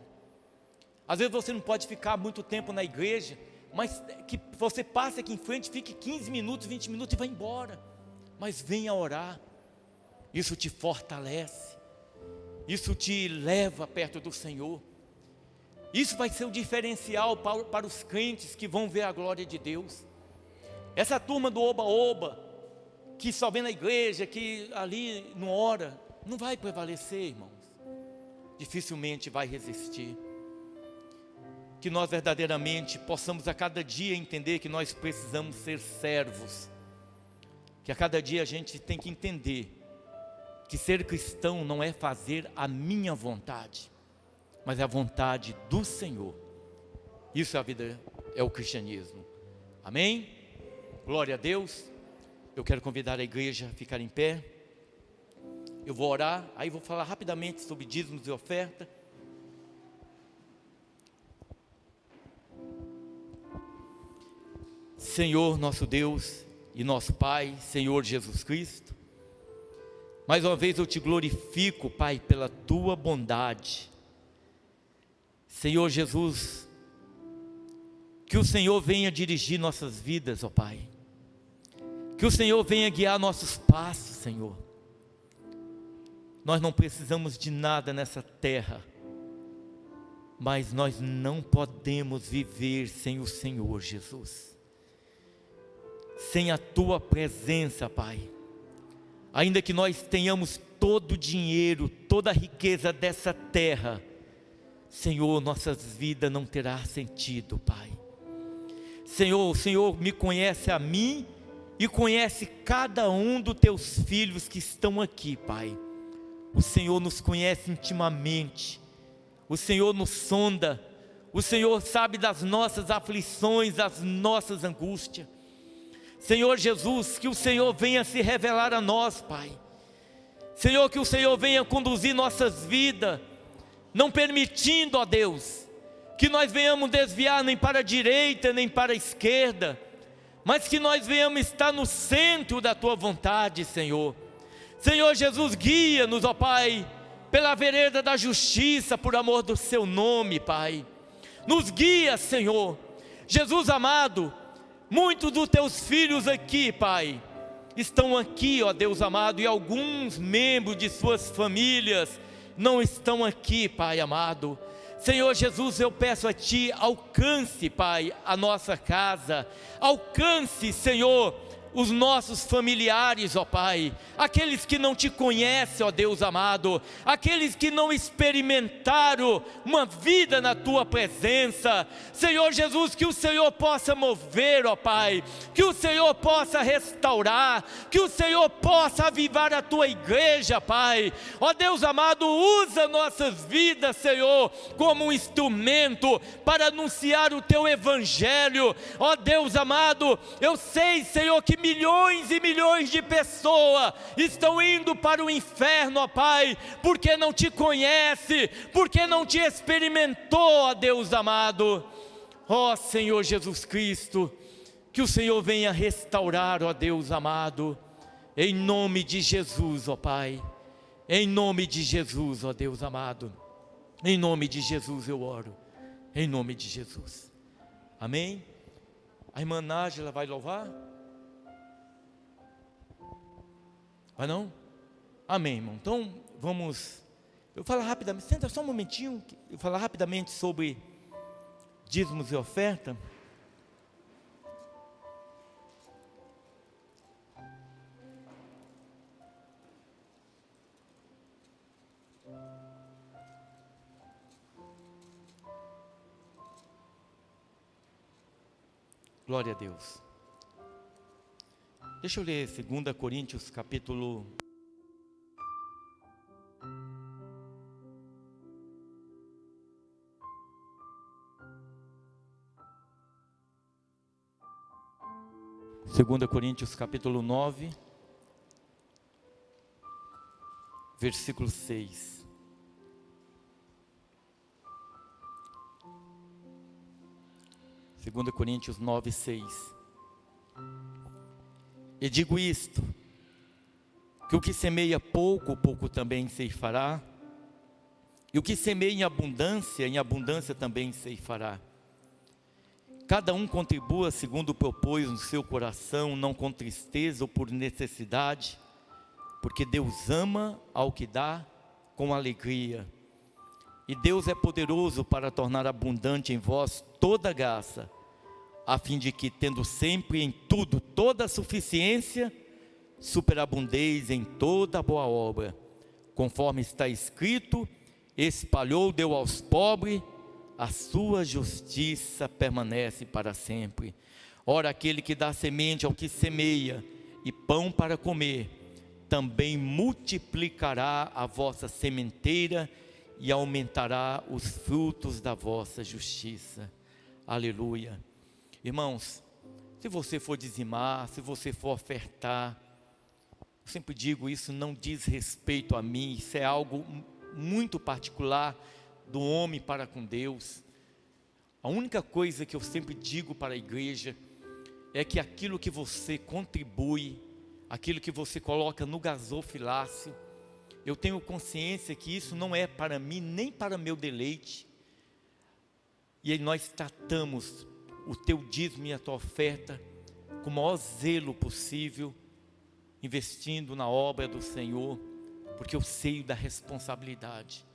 Às vezes você não pode ficar muito tempo na igreja, mas que você passe aqui em frente, fique 15 minutos, 20 minutos e vá embora. Mas venha orar. Isso te fortalece. Isso te leva perto do Senhor. Isso vai ser o diferencial para os crentes que vão ver a glória de Deus. Essa turma do oba-oba, que só vem na igreja, que ali não ora, não vai prevalecer, irmãos. Dificilmente vai resistir. Que nós verdadeiramente possamos a cada dia entender que nós precisamos ser servos. Que a cada dia a gente tem que entender que ser cristão não é fazer a minha vontade, mas é a vontade do Senhor. Isso é a vida, é o cristianismo. Amém? Glória a Deus. Eu quero convidar a igreja a ficar em pé. Eu vou orar, aí vou falar rapidamente sobre dízimos e oferta. Senhor nosso Deus e nosso Pai, Senhor Jesus Cristo, mais uma vez eu te glorifico, Pai, pela tua bondade. Senhor Jesus, que o Senhor venha dirigir nossas vidas, ó Pai. Que o Senhor venha guiar nossos passos, Senhor. Nós não precisamos de nada nessa terra, mas nós não podemos viver sem o Senhor Jesus. Sem a tua presença, Pai. Ainda que nós tenhamos todo o dinheiro, toda a riqueza dessa terra, Senhor, nossas vidas não terá sentido, Pai. Senhor, o Senhor me conhece a mim e conhece cada um dos teus filhos que estão aqui, Pai. O Senhor nos conhece intimamente, o Senhor nos sonda, o Senhor sabe das nossas aflições, das nossas angústias. Senhor Jesus, que o Senhor venha se revelar a nós, Pai. Senhor, que o Senhor venha conduzir nossas vidas, não permitindo, ó Deus, que nós venhamos desviar nem para a direita, nem para a esquerda, mas que nós venhamos estar no centro da Tua vontade, Senhor. Senhor Jesus, guia-nos, ó Pai, pela vereda da justiça, por amor do Seu nome, Pai. Nos guia, Senhor. Jesus amado, muitos dos Teus filhos aqui, Pai, estão aqui, ó Deus amado, e alguns membros de suas famílias não estão aqui, Pai amado. Senhor Jesus, eu peço a Ti, alcance, Pai, a nossa casa, alcance, Senhor, os nossos familiares, ó Pai, aqueles que não Te conhecem, ó Deus amado, aqueles que não experimentaram uma vida na Tua presença. Senhor Jesus, que o Senhor possa mover, ó Pai, que o Senhor possa restaurar, que o Senhor possa avivar a Tua igreja, Pai. Ó Deus amado, usa nossas vidas, Senhor, como um instrumento para anunciar o Teu evangelho. Ó Deus amado, eu sei, Senhor, que milhões e milhões de pessoas estão indo para o inferno, ó Pai, porque não Te conhece, porque não Te experimentou, ó Deus amado. Ó Senhor Jesus Cristo, que o Senhor venha restaurar, ó Deus amado, em nome de Jesus, ó Pai, em nome de Jesus, ó Deus amado, em nome de Jesus eu oro, em nome de Jesus, amém? A irmã Nájila vai louvar? Vai não? Amém, irmão. Então vamos, eu vou falar rapidamente, senta só um momentinho, eu vou falar rapidamente sobre dízimos e oferta. Glória a Deus. Deixa eu ler 2 Coríntios capítulo 2 Coríntios capítulo 9, versículo 6. Segunda Coríntios 9, 6. E digo isto, que o que semeia pouco, pouco também ceifará, e o que semeia em abundância também ceifará. Cada um contribua segundo propôs no seu coração, não com tristeza ou por necessidade, porque Deus ama ao que dá com alegria. E Deus é poderoso para tornar abundante em vós toda graça, a fim de que, tendo sempre em tudo toda a suficiência, superabundeis em toda boa obra, conforme está escrito: espalhou, deu aos pobres, a sua justiça permanece para sempre. Ora, aquele que dá semente ao que semeia e pão para comer, também multiplicará a vossa sementeira e aumentará os frutos da vossa justiça. Aleluia. Irmãos, se você for dizimar, se você for ofertar, eu sempre digo, isso não diz respeito a mim, isso é algo muito particular do homem para com Deus. A única coisa que eu sempre digo para a igreja é que aquilo que você contribui, aquilo que você coloca no gasofilácio, eu tenho consciência que isso não é para mim, nem para meu deleite. E aí nós tratamos o teu dízimo e a tua oferta com o maior zelo possível, investindo na obra do Senhor, porque eu sei da responsabilidade.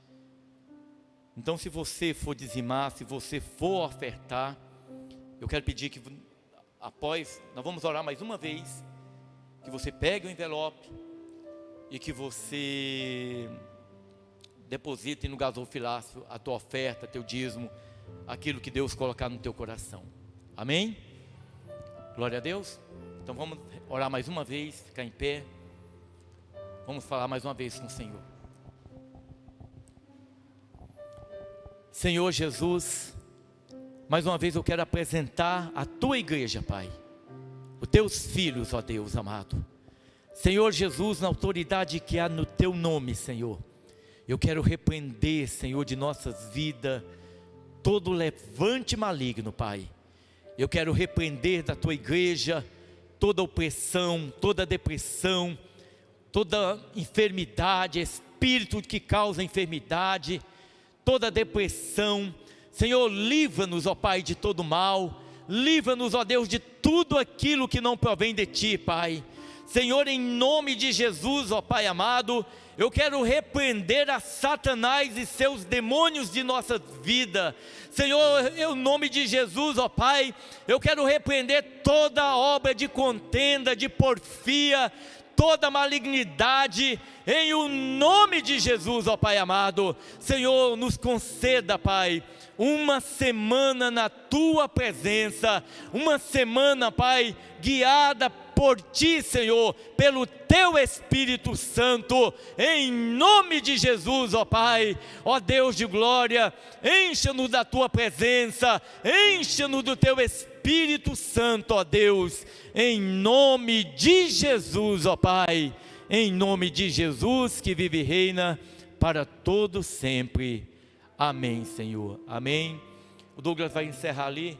Então, se você for dizimar, se você for ofertar, eu quero pedir que após, nós vamos orar mais uma vez, que você pegue o envelope e que você deposite no gasofilácio a tua oferta, teu dízimo, aquilo que Deus colocar no teu coração. Amém? Glória a Deus. Então vamos orar mais uma vez, ficar em pé. Vamos falar mais uma vez com o Senhor. Senhor Jesus, mais uma vez eu quero apresentar a tua igreja, Pai, os teus filhos, ó Deus amado. Senhor Jesus, na autoridade que há no teu nome, Senhor, eu quero repreender, Senhor, de nossas vidas, todo levante maligno, Pai. Eu quero repreender da tua igreja toda opressão, toda depressão, toda enfermidade, espírito que causa enfermidade, toda depressão. Senhor, livra-nos, ó Pai, de todo mal. Livra-nos, ó Deus, de tudo aquilo que não provém de Ti, Pai. Senhor, em nome de Jesus, ó Pai amado, eu quero repreender a Satanás e seus demônios de nossa vida. Senhor, em nome de Jesus, ó Pai, eu quero repreender toda obra de contenda, de porfia, toda malignidade, em o nome de Jesus, ó Pai amado. Senhor, nos conceda, Pai, uma semana na Tua presença, uma semana, Pai, guiada por Ti, Senhor, pelo Teu Espírito Santo, em nome de Jesus, ó Pai. Ó Deus de glória, encha-nos da Tua presença, encha-nos do Teu Espírito Santo, ó Deus, em nome de Jesus, ó Pai, em nome de Jesus que vive e reina para todo sempre. Amém, Senhor, amém. O Douglas vai encerrar ali.